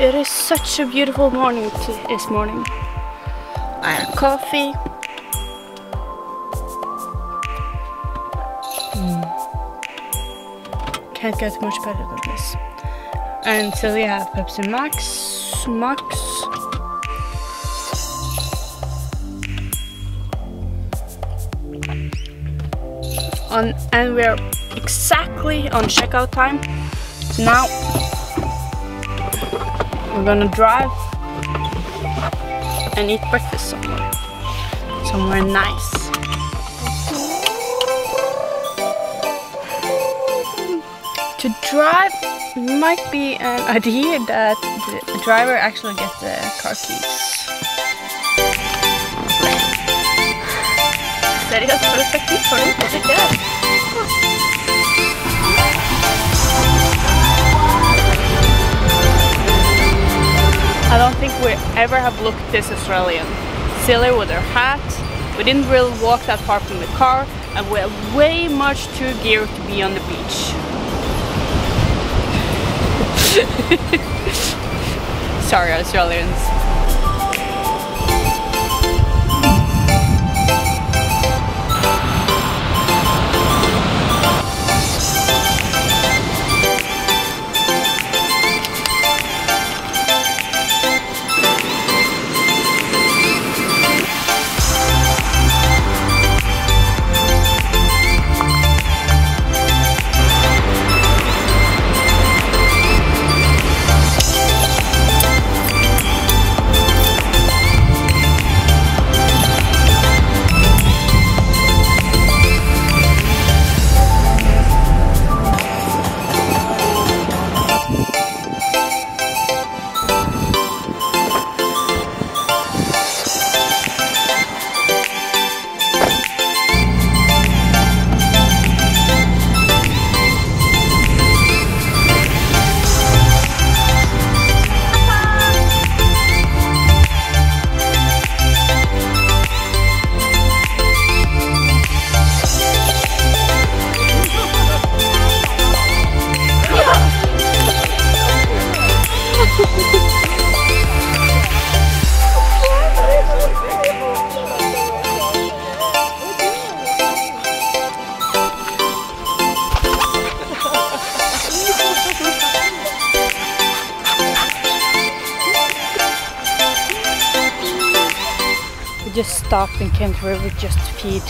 It is such a beautiful morning this morning. I had coffee. Can't get much better than this. And so we have Pepsi Max. And we're exactly on checkout time. So now we're gonna drive and eat breakfast somewhere nice. To drive might be an idea that the driver actually gets the car keys. Sería perfecto for it. I don't think we ever have looked this Australian. Silly with her hat. We didn't really walk that far from the car, and we're way much too geared to be on the beach. Sorry, Australians. We just stopped in Kennett River just to feed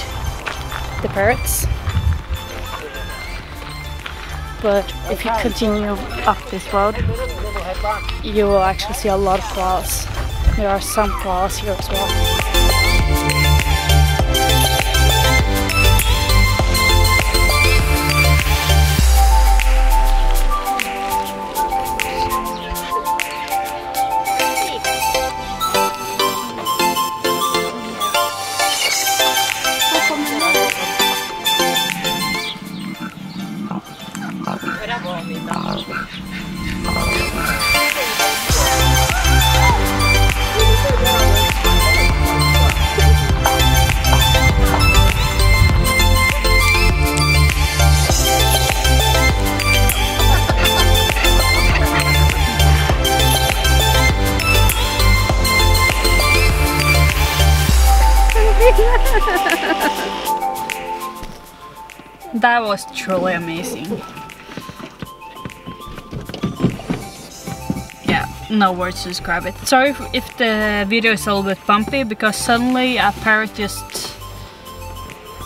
the parrots. But if you continue up this road, you will actually see a lot of koalas. There are some koalas here as well. That was truly amazing. Yeah, no words to describe it. Sorry if the video is a little bit bumpy, because suddenly a parrot just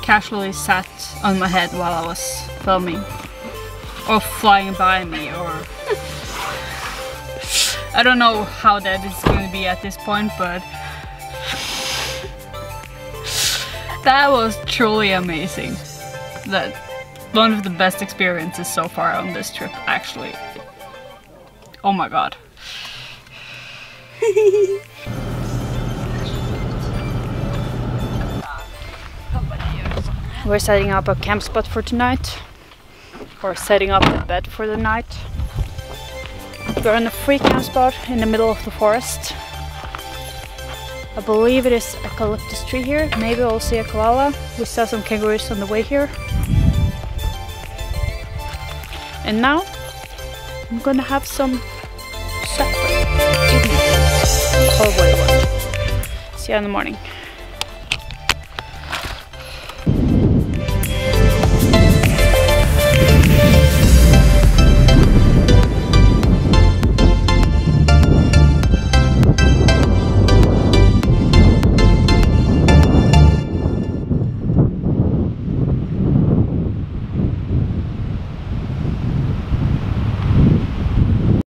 casually sat on my head while I was filming. Or flying by me, or... I don't know how that is going to be at this point, but... that was truly amazing. That one of the best experiences so far on this trip, actually. Oh my god. We're setting up a camp spot for tonight, or setting up the bed for the night. We're in a free camp spot in the middle of the forest. I believe it is eucalyptus tree here. Maybe we'll see a koala. We saw some kangaroos on the way here. And now I'm gonna have some supper. Evening. Or what it was. See you in the morning.